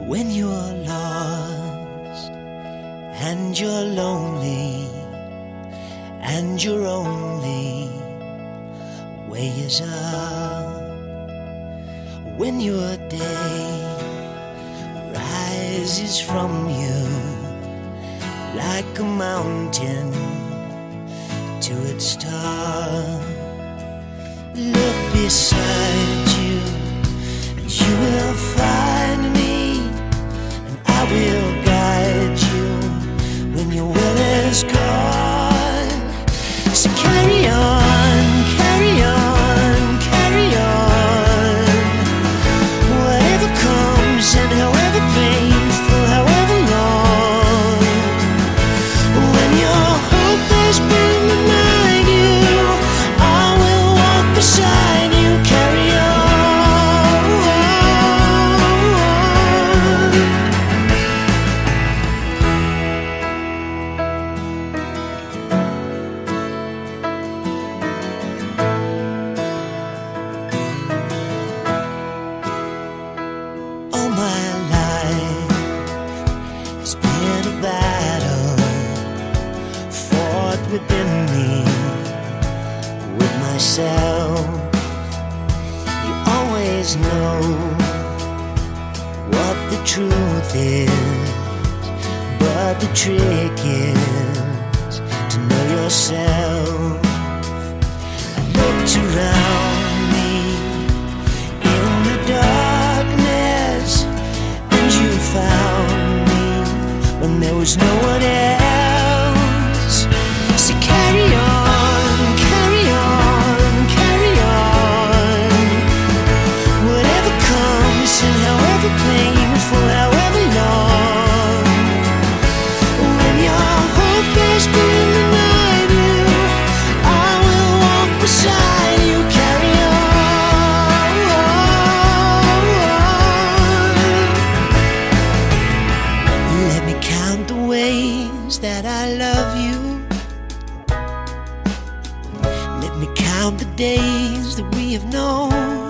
When you're lost and you're lonely and your only way is up, when your day rises from you like a mountain to its top, look beside you and you will find me, and I will guide you when your will is gone. So carry on, carry on, carry on. Whatever comes and however painful, however long, when your hope has been denied you, I will walk beside you. Carry on. All my life has been a battle fought within me, with myself. You always know what the truth is, but the trick is to know yourself. I looked around me in the darkness, and you found me when there was no one else. So carry on, carry on, carry on. Whatever comes and however painful, however long, when your hope has been denied you, I will walk beside you. Carry on. Let me count the ways that I love you. Let me count the days that we have known.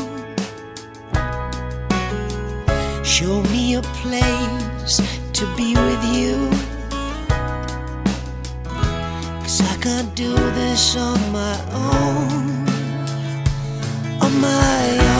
Show me a place to be with you, 'cause I can't do this on my own, on my own.